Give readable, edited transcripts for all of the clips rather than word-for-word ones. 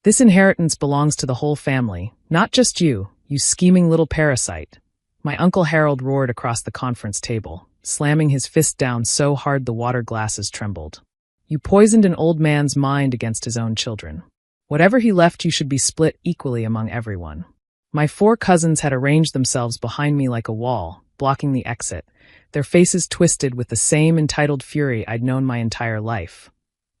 This inheritance belongs to the whole family, not just you, you scheming little parasite. My Uncle Harold roared across the conference table, slamming his fist down so hard the water glasses trembled. You poisoned an old man's mind against his own children. Whatever he left you should be split equally among everyone. My 4 cousins had arranged themselves behind me like a wall, blocking the exit, their faces twisted with the same entitled fury I'd known my entire life.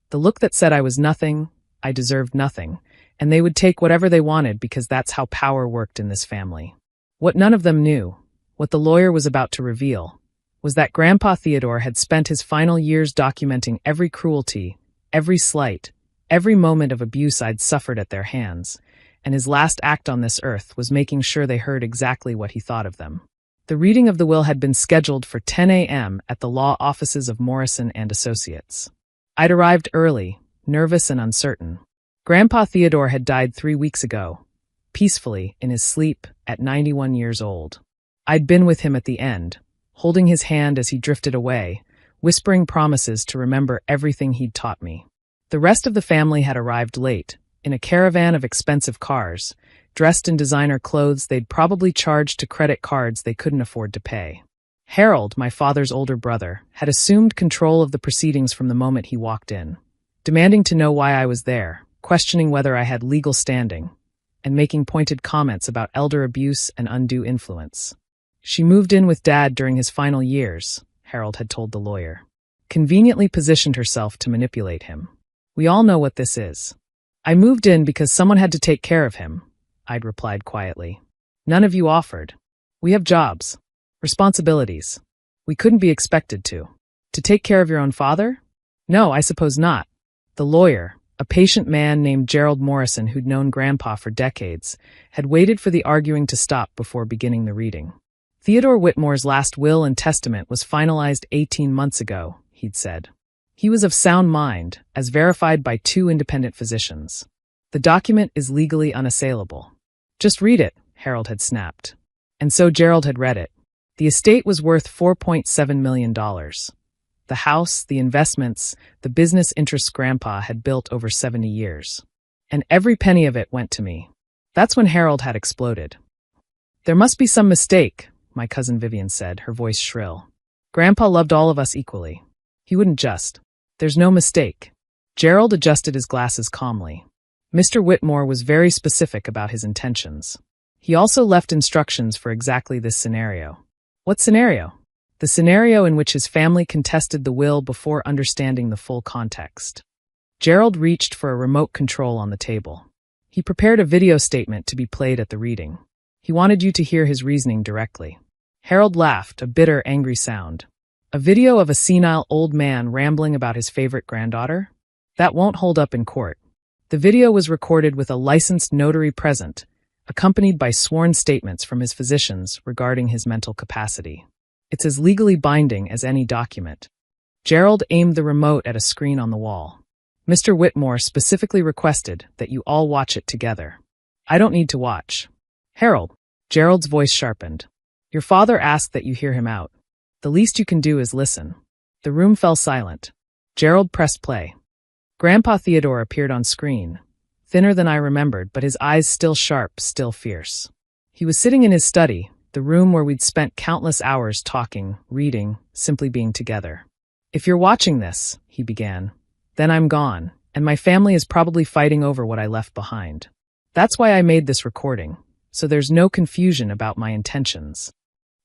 The look that said I was nothing, I deserved nothing, and they would take whatever they wanted because that's how power worked in this family. What none of them knew, what the lawyer was about to reveal, was that Grandpa Theodore had spent his final years documenting every cruelty, every slight, every moment of abuse I'd suffered at their hands, and his last act on this earth was making sure they heard exactly what he thought of them. The reading of the will had been scheduled for 10 a.m. at the law offices of Morrison and Associates. I'd arrived early, nervous and uncertain. Grandpa Theodore had died 3 weeks ago, peacefully, in his sleep, at 91 years old. I'd been with him at the end, holding his hand as he drifted away, whispering promises to remember everything he'd taught me. The rest of the family had arrived late, in a caravan of expensive cars, dressed in designer clothes they'd probably charged to credit cards they couldn't afford to pay. Harold, my father's older brother, had assumed control of the proceedings from the moment he walked in, demanding to know why I was there, questioning whether I had legal standing, and making pointed comments about elder abuse and undue influence. She moved in with Dad during his final years, Harold had told the lawyer. Conveniently positioned herself to manipulate him. We all know what this is. I moved in because someone had to take care of him, I'd replied quietly. None of you offered. We have jobs, responsibilities. We couldn't be expected to. To take care of your own father? No, I suppose not. The lawyer, a patient man named Gerald Morrison who'd known Grandpa for decades, had waited for the arguing to stop before beginning the reading. Theodore Whitmore's last will and testament was finalized 18 months ago, he'd said. He was of sound mind, as verified by 2 independent physicians. The document is legally unassailable. Just read it, Harold had snapped. And so Gerald had read it. The estate was worth $4.7 million. The house, the investments, the business interests Grandpa had built over 70 years. And every penny of it went to me. That's when Harold had exploded. There must be some mistake, my cousin Vivian said, her voice shrill. Grandpa loved all of us equally. He wouldn't just. There's no mistake. Gerald adjusted his glasses calmly. Mr. Whitmore was very specific about his intentions. He also left instructions for exactly this scenario. What scenario? The scenario in which his family contested the will before understanding the full context. Gerald reached for a remote control on the table. He prepared a video statement to be played at the reading. He wanted you to hear his reasoning directly. Harold laughed, a bitter, angry sound. A video of a senile old man rambling about his favorite granddaughter? That won't hold up in court. The video was recorded with a licensed notary present, accompanied by sworn statements from his physicians regarding his mental capacity. It's as legally binding as any document. Gerald aimed the remote at a screen on the wall. Mr. Whitmore specifically requested that you all watch it together. I don't need to watch. Harold, Gerald's voice sharpened. Your father asked that you hear him out. The least you can do is listen. The room fell silent. Gerald pressed play. Grandpa Theodore appeared on screen, thinner than I remembered, but his eyes still sharp, still fierce. He was sitting in his study, the room where we'd spent countless hours talking, reading, simply being together. If you're watching this, he began, then I'm gone, and my family is probably fighting over what I left behind. That's why I made this recording, so there's no confusion about my intentions.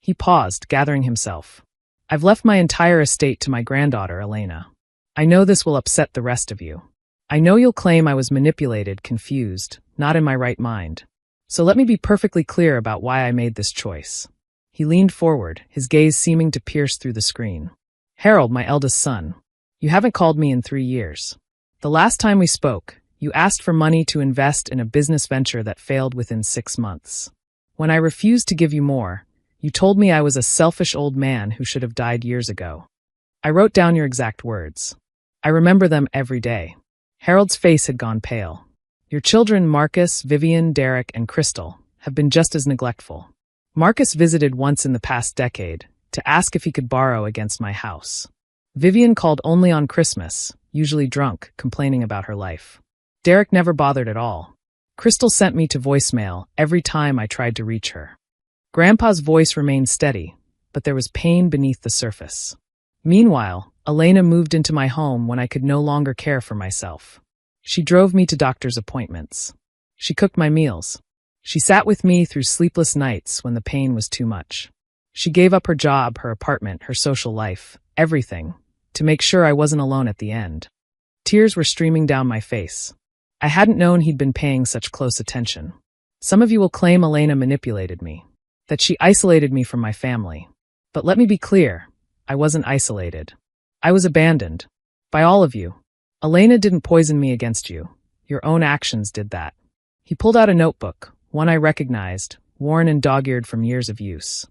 He paused, gathering himself. I've left my entire estate to my granddaughter, Elena. I know this will upset the rest of you. I know you'll claim I was manipulated, confused, not in my right mind. So let me be perfectly clear about why I made this choice. He leaned forward, his gaze seeming to pierce through the screen. Harold, my eldest son, you haven't called me in 3 years. The last time we spoke, you asked for money to invest in a business venture that failed within 6 months. When I refused to give you more, you told me I was a selfish old man who should have died years ago. I wrote down your exact words. I remember them every day. Harold's face had gone pale. Your children, Marcus, Vivian, Derek, and Crystal, have been just as neglectful. Marcus visited once in the past decade to ask if he could borrow against my house. Vivian called only on Christmas, usually drunk, complaining about her life. Derek never bothered at all. Crystal sent me to voicemail every time I tried to reach her. Grandpa's voice remained steady, but there was pain beneath the surface. Meanwhile, Elena moved into my home when I could no longer care for myself. She drove me to doctor's appointments. She cooked my meals. She sat with me through sleepless nights when the pain was too much. She gave up her job, her apartment, her social life, everything, to make sure I wasn't alone at the end. Tears were streaming down my face. I hadn't known he'd been paying such close attention. Some of you will claim Elena manipulated me, that she isolated me from my family. But let me be clear, I wasn't isolated. I was abandoned. By all of you. Elena didn't poison me against you. Your own actions did that. He pulled out a notebook, one I recognized, worn and dog-eared from years of use.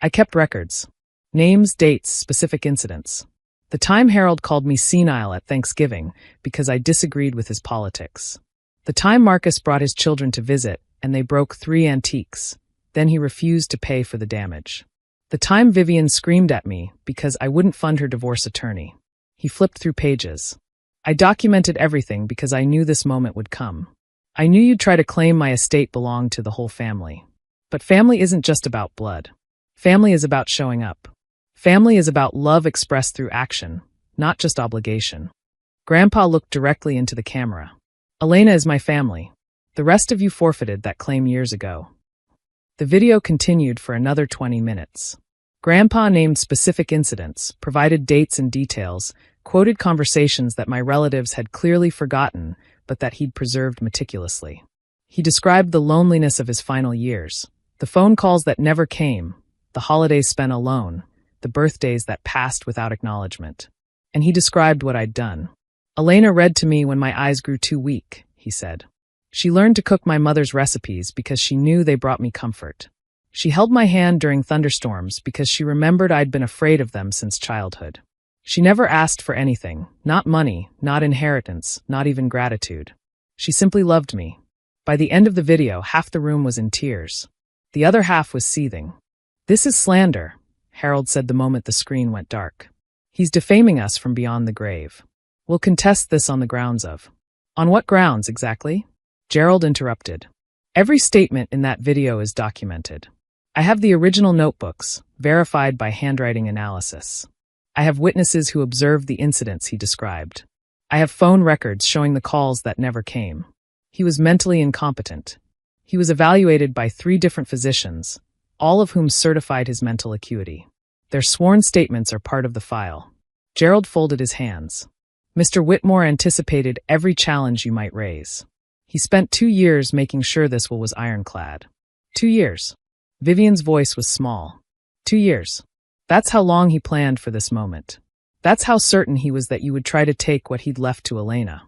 I kept records. Names, dates, specific incidents. The time Harold called me senile at Thanksgiving because I disagreed with his politics. The time Marcus brought his children to visit and they broke 3 antiques. Then he refused to pay for the damage. The time Vivian screamed at me because I wouldn't fund her divorce attorney. He flipped through pages. I documented everything because I knew this moment would come. I knew you'd try to claim my estate belonged to the whole family. But family isn't just about blood. Family is about showing up. Family is about love expressed through action, not just obligation. Grandpa looked directly into the camera. Elena is my family. The rest of you forfeited that claim years ago. The video continued for another 20 minutes. Grandpa named specific incidents, provided dates and details, quoted conversations that my relatives had clearly forgotten, but that he'd preserved meticulously. He described the loneliness of his final years, the phone calls that never came, the holidays spent alone, the birthdays that passed without acknowledgement. And he described what I'd done. Elena read to me when my eyes grew too weak, he said. She learned to cook my mother's recipes because she knew they brought me comfort. She held my hand during thunderstorms because she remembered I'd been afraid of them since childhood. She never asked for anything, not money, not inheritance, not even gratitude. She simply loved me. By the end of the video, half the room was in tears. The other half was seething. This is slander, Harold said the moment the screen went dark. He's defaming us from beyond the grave. We'll contest this on the grounds of. On what grounds, exactly? Gerald interrupted. Every statement in that video is documented. I have the original notebooks, verified by handwriting analysis. I have witnesses who observed the incidents he described. I have phone records showing the calls that never came. He was mentally incompetent. He was evaluated by 3 different physicians, all of whom certified his mental acuity. Their sworn statements are part of the file. Gerald folded his hands. Mr. Whitmore anticipated every challenge you might raise. He spent 2 years making sure this will was ironclad. 2 years. Vivian's voice was small. 2 years. That's how long he planned for this moment. That's how certain he was that you would try to take what he'd left to Elena.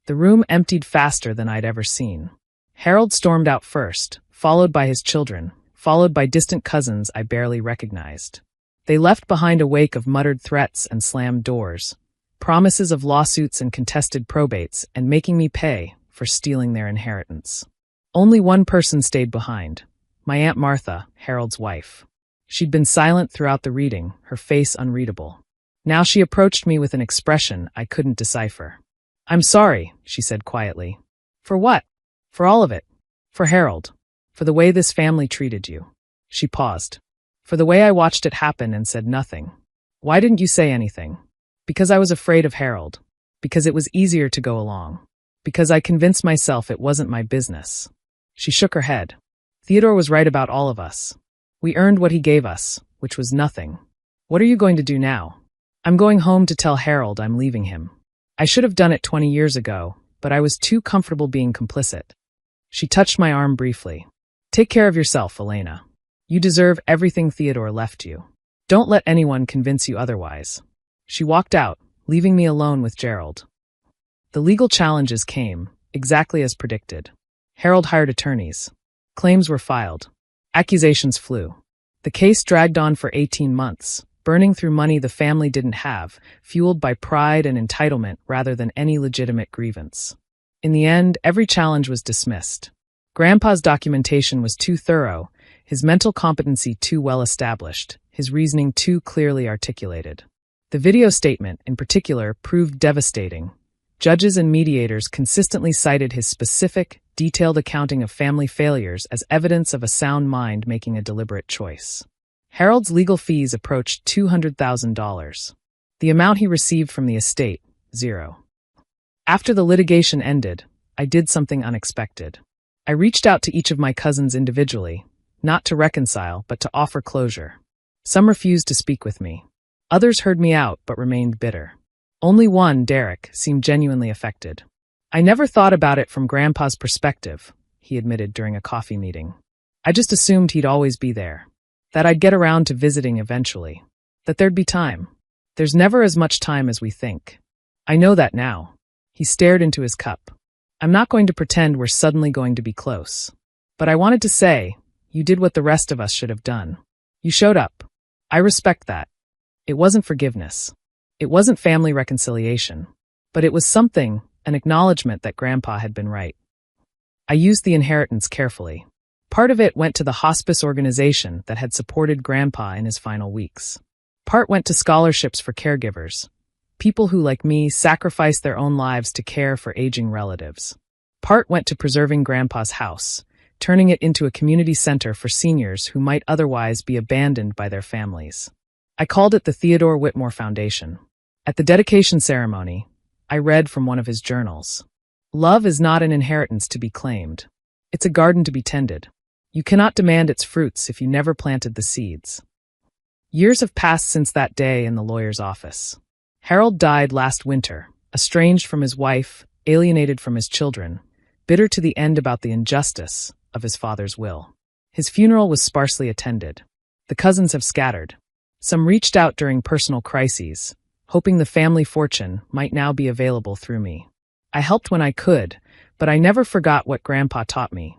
The room emptied faster than I'd ever seen. Harold stormed out first, followed by his children, followed by distant cousins I barely recognized. They left behind a wake of muttered threats and slammed doors, promises of lawsuits and contested probates, and making me pay for stealing their inheritance. Only one person stayed behind, my Aunt Martha, Harold's wife. She'd been silent throughout the reading, her face unreadable. Now she approached me with an expression I couldn't decipher. I'm sorry, she said quietly. For what? For all of it. For Harold. For the way this family treated you. She paused. For the way I watched it happen and said nothing. Why didn't you say anything? Because I was afraid of Harold. Because it was easier to go along. Because I convinced myself it wasn't my business. She shook her head. Theodore was right about all of us. We earned what he gave us, which was nothing. What are you going to do now? I'm going home to tell Harold I'm leaving him. I should have done it 20 years ago, but I was too comfortable being complicit. She touched my arm briefly. Take care of yourself, Elena. You deserve everything Theodore left you. Don't let anyone convince you otherwise. She walked out, leaving me alone with Gerald. The legal challenges came, exactly as predicted. Harold hired attorneys. Claims were filed. Accusations flew. The case dragged on for 18 months, burning through money the family didn't have, fueled by pride and entitlement rather than any legitimate grievance. In the end, every challenge was dismissed. Grandpa's documentation was too thorough, his mental competency too well established, his reasoning too clearly articulated. The video statement, in particular, proved devastating. Judges and mediators consistently cited his specific, detailed accounting of family failures as evidence of a sound mind making a deliberate choice. Harold's legal fees approached $200,000. The amount he received from the estate, zero. After the litigation ended, I did something unexpected. I reached out to each of my cousins individually, not to reconcile, but to offer closure. Some refused to speak with me. Others heard me out but remained bitter. Only one, Derek, seemed genuinely affected. I never thought about it from Grandpa's perspective, he admitted during a coffee meeting. I just assumed he'd always be there. That I'd get around to visiting eventually. That there'd be time. There's never as much time as we think. I know that now. He stared into his cup. I'm not going to pretend we're suddenly going to be close. But I wanted to say, you did what the rest of us should have done. You showed up. I respect that. It wasn't forgiveness. It wasn't family reconciliation. But it was something, an acknowledgement that Grandpa had been right. I used the inheritance carefully. Part of it went to the hospice organization that had supported Grandpa in his final weeks. Part went to scholarships for caregivers, people who, like me, sacrificed their own lives to care for aging relatives. Part went to preserving Grandpa's house, turning it into a community center for seniors who might otherwise be abandoned by their families. I called it the Theodore Whitmore Foundation. At the dedication ceremony, I read from one of his journals. Love is not an inheritance to be claimed. It's a garden to be tended. You cannot demand its fruits if you never planted the seeds. Years have passed since that day in the lawyer's office. Harold died last winter, estranged from his wife, alienated from his children, bitter to the end about the injustice of his father's will. His funeral was sparsely attended. The cousins have scattered. Some reached out during personal crises, hoping the family fortune might now be available through me. I helped when I could, but I never forgot what Grandpa taught me.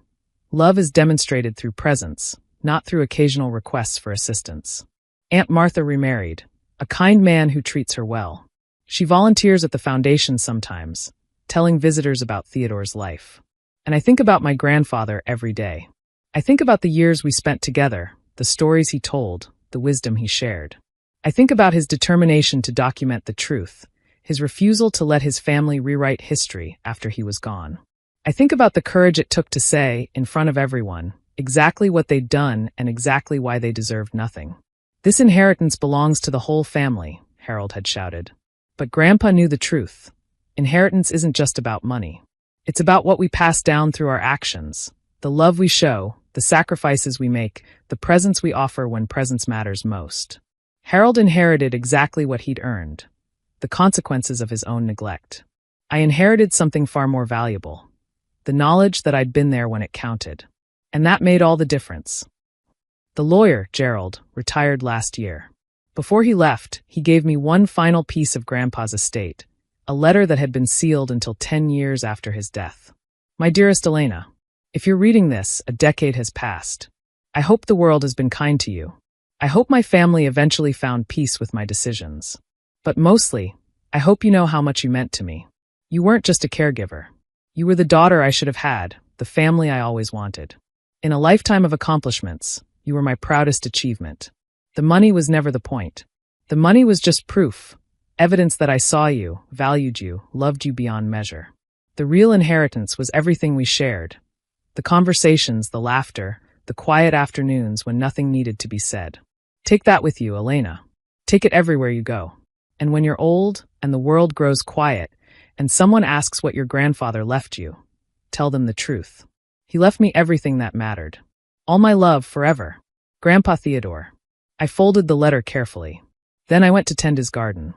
Love is demonstrated through presence, not through occasional requests for assistance. Aunt Martha remarried, a kind man who treats her well. She volunteers at the foundation sometimes, telling visitors about Theodore's life. And I think about my grandfather every day. I think about the years we spent together, the stories he told, the wisdom he shared. I think about his determination to document the truth, his refusal to let his family rewrite history after he was gone. I think about the courage it took to say, in front of everyone, exactly what they'd done and exactly why they deserved nothing. This inheritance belongs to the whole family, Harold had shouted. But Grandpa knew the truth. Inheritance isn't just about money. It's about what we pass down through our actions, the love we show, the sacrifices we make, the presence we offer when presence matters most. Harold inherited exactly what he'd earned, the consequences of his own neglect. I inherited something far more valuable, the knowledge that I'd been there when it counted. And that made all the difference. The lawyer, Gerald, retired last year. Before he left, he gave me one final piece of Grandpa's estate, a letter that had been sealed until 10 years after his death. My dearest Elena, if you're reading this, a decade has passed. I hope the world has been kind to you. I hope my family eventually found peace with my decisions. But mostly, I hope you know how much you meant to me. You weren't just a caregiver. You were the daughter I should have had, the family I always wanted. In a lifetime of accomplishments, you were my proudest achievement. The money was never the point. The money was just proof, evidence that I saw you, valued you, loved you beyond measure. The real inheritance was everything we shared. The conversations, the laughter, the quiet afternoons when nothing needed to be said. Take that with you, Elena. Take it everywhere you go. And when you're old and the world grows quiet and someone asks what your grandfather left you, tell them the truth. He left me everything that mattered. All my love forever. Grandpa Theodore. I folded the letter carefully. Then I went to tend his garden.